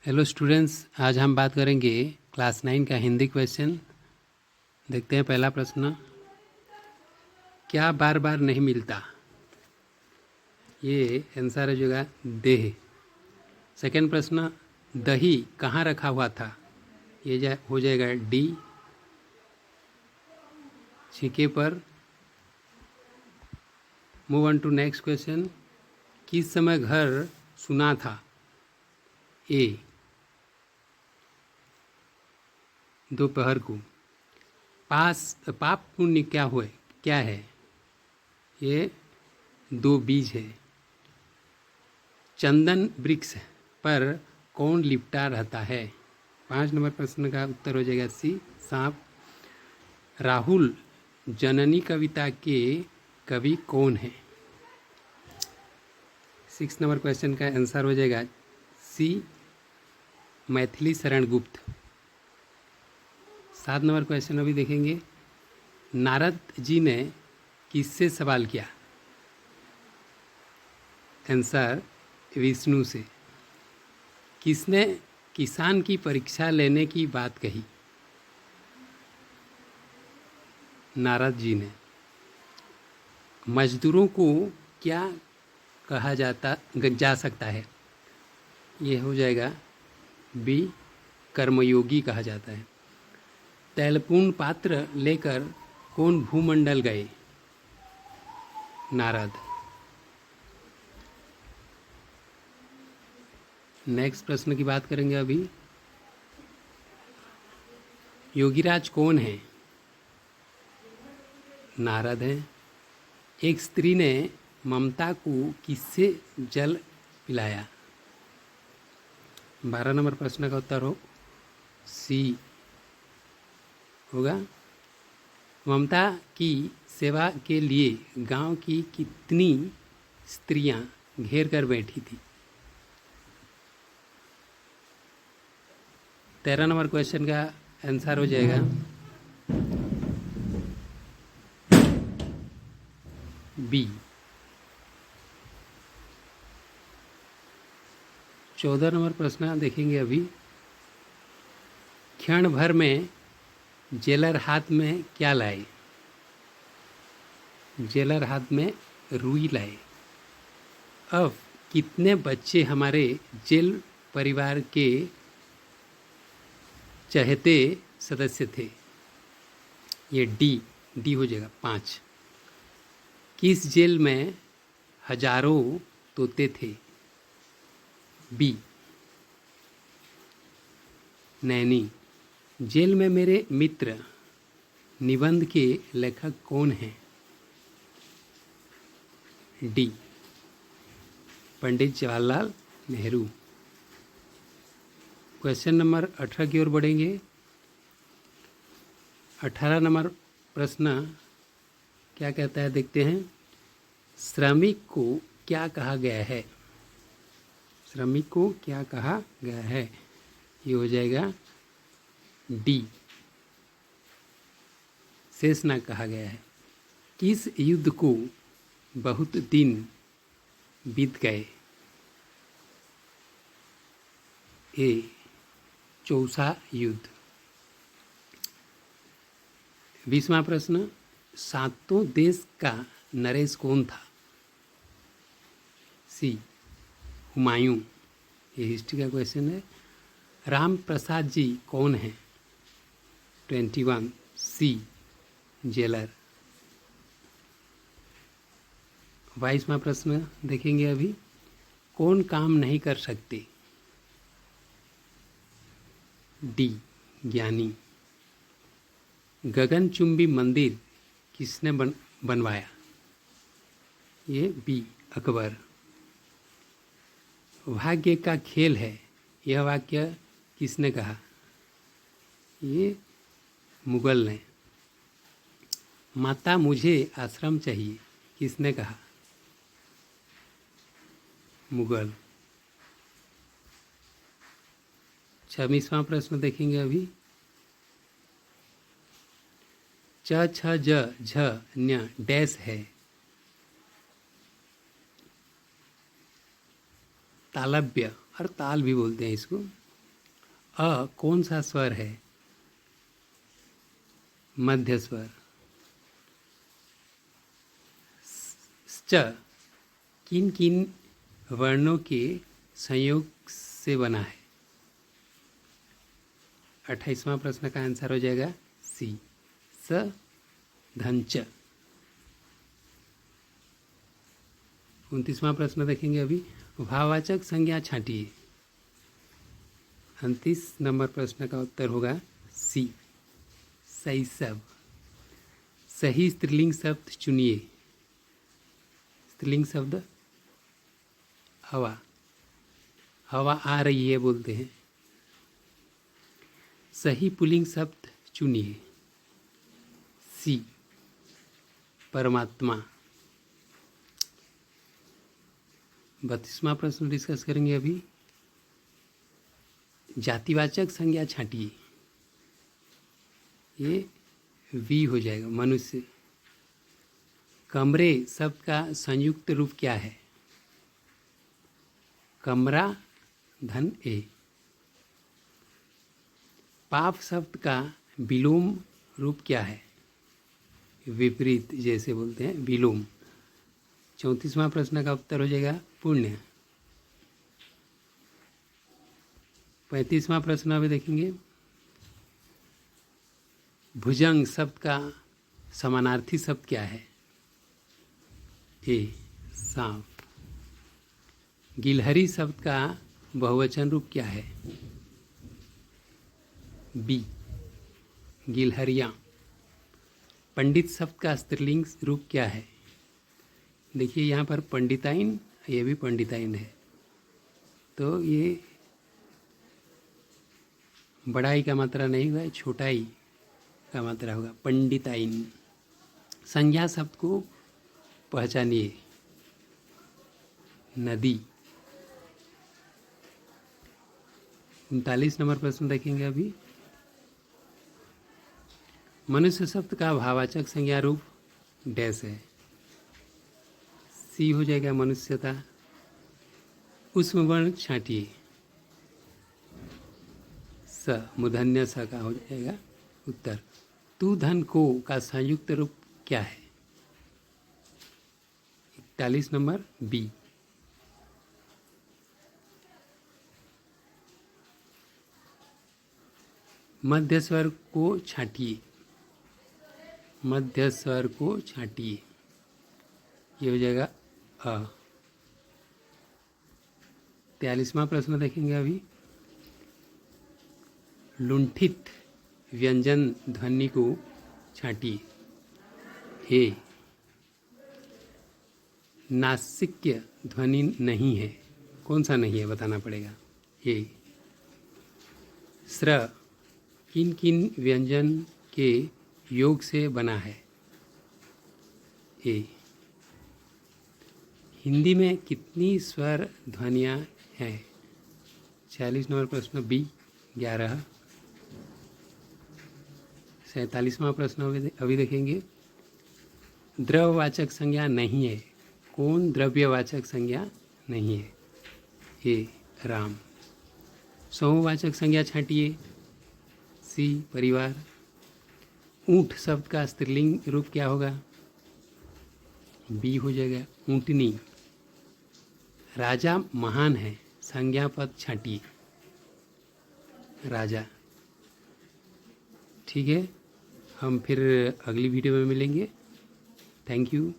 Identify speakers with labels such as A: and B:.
A: Hello students, आज हम बात करेंगे क्लास 9 का हिंदी क्वेश्चन। देखते हैं पहला प्रश्न, क्या बार बार नहीं मिलता? ये आंसर हो जाएगा देह। सेकंड प्रश्न, दही कहाँ रखा हुआ था? ये हो जाएगा डी, छीके पर। Move on to next question, किस समय घर सुना था? ए, दोपहर को। पाप पुण्य क्या है? ये दो बीज है। चंदन वृक्ष पर कौन लिपटा रहता है? 5 नंबर प्रश्न का उत्तर हो जाएगा सी, सांप। राहुल जननी कविता के कवि कौन है? 6 नंबर क्वेश्चन का आंसर हो जाएगा सी, मैथिली शरण गुप्त। 7 नंबर क्वेश्चन अभी देखेंगे, नारद जी ने किससे सवाल किया? आंसर विष्णु से। किसने किसान की परीक्षा लेने की बात कही? नारद जी ने। मजदूरों को क्या कहा जा सकता है? ये हो जाएगा बी, कर्मयोगी कहा जाता है। तैलपूर्ण पात्र लेकर कौन भूमंडल गए? नारद। नेक्स्ट प्रश्न की बात करेंगे अभी, योगीराज कौन है? नारद हैं। एक स्त्री ने ममता को किससे जल पिलाया? 12 नंबर प्रश्न का उत्तर हो सी होगा। ममता की सेवा के लिए गांव की कितनी स्त्रियां घेर कर बैठी थी? 13 नंबर क्वेश्चन का आंसर हो जाएगा बी। 14 नंबर प्रश्न देखेंगे अभी, क्षण भर में जेलर हाथ में क्या लाए? जेलर हाथ में रुई लाए। अब कितने बच्चे हमारे जेल परिवार के चहेते सदस्य थे? ये डी हो जाएगा 5। किस जेल में हजारों तोते थे? बी, नैनी। जेल में मेरे मित्र निबंध के लेखक कौन हैं? D, Pandit Jawaharlal Nehru. Question number 18 की ओर बढ़ेंगे। 18 नंबर प्रश्न क्या कहता है, देखते हैं। श्रमिक को क्या कहा गया है? श्रमिक को क्या कहा गया है? ये हो जाएगा डी, शेषनाग कहा गया है। किस युद्ध को बहुत दिन बीत गए? ए, चौसा युद्ध। 20वां प्रश्न, सातों देश का नरेश कौन था? सी, हुमायूं। ये हिस्ट्री का क्वेश्चन है। राम प्रसाद जी कौन है? 21, सी, जेलर। 22वां प्रश्न देखेंगे अभी, कौन काम नहीं कर सकते? डी, ज्ञानी। गगनचुंबी मंदिर किसने बनवाया? ये बी, अकबर। भाग्य का खेल है, यह वाक्य किसने कहा? ये मुगल ने। माता मुझे आश्रम चाहिए, किसने कहा? मुगल। 26वां प्रश्न देखेंगे अभी, च छ ज झ न्य डैश है? तालव्य और ताल भी बोलते हैं इसको। कौन सा स्वर है? मध्य स्वर। च किन किन वर्णों के संयोग से बना है? 28वां प्रश्न का आंसर हो जाएगा सी, स धन च। 29वां प्रश्न देखेंगे अभी। भाववाचक संज्ञा छांटिए। 29 नंबर प्रश्न का उत्तर होगा सी, शैशव। सही स्त्रीलिंग शब्द चुनिए। स्त्रीलिंग शब्द हवा। हवा आ रही है बोलते हैं। सही पुल्लिंग शब्द चुनिए। सी, परमात्मा। 32वां प्रश्न डिस्कस करेंगे अभी। जातिवाचक संज्ञा छांटिए। ये वी हो जाएगा, मनुष्य। कमरे शब्द का संयुक्त रूप क्या है? कमरा धन ए। पाप शब्द का विलोम रूप क्या है? विपरीत जैसे बोलते हैं, विलोम। 34वां प्रश्न का उत्तर हो जाएगा पुण्य। 35वां प्रश्न अभी देखेंगे। भुजंग शब्द का समानार्थी शब्द क्या है? ए, सांप। गिलहरी शब्द का बहुवचन रूप क्या है? बी, गिलहरियाँ। पंडित शब्द का स्त्रीलिंग रूप क्या है? देखिए यहाँ पर पंडिताइन, ये भी पंडिताइन है, तो ये बड़ाई का मात्रा नहीं हुआ, छोटाई का मात्रा होगा, पंडिताइन। संज्ञा शब्द को पहचानिए। नदी। 39 नंबर प्रश्न देखेंगे अभी। मनुष्य शब्द का भाववाचक संज्ञा रूप डैश है। सी हो जाएगा, मनुष्यता। उसमें वर्ण छांटिए। स, मूर्धन्य स का हो जाएगा उत्तर। तू धन को का संयुक्त रूप क्या है? 41 नंबर बी। मध्य स्वर को छांटिए। मध्य स्वर को छांटिए, ये हो जाएगा अ। 43वां प्रश्न देखेंगे अभी। लुंठित व्यंजन ध्वनि को छांटिए। हे। नासिक्य ध्वनि नहीं है, कौन सा नहीं है बताना पड़ेगा। हे। स्र किन किन व्यंजन के योग से बना है? ए। हिंदी में कितनी स्वर ध्वनियाँ हैं? 46 नंबर प्रश्न बी, 11। 47वां प्रश्न अभी देखेंगे। द्रव्यवाचक संज्ञा नहीं है, कौन द्रव्यवाचक संज्ञा नहीं है? ए, राम। समूहवाचक संज्ञा छांटिए। सी, परिवार। ऊंट शब्द का स्त्रीलिंग रूप क्या होगा? बी हो जाएगा, ऊंटनी। राजा महान है, संज्ञा पद छांटिए। राजा। ठीक है, हम फिर अगली वीडियो में मिलेंगे। Thank you.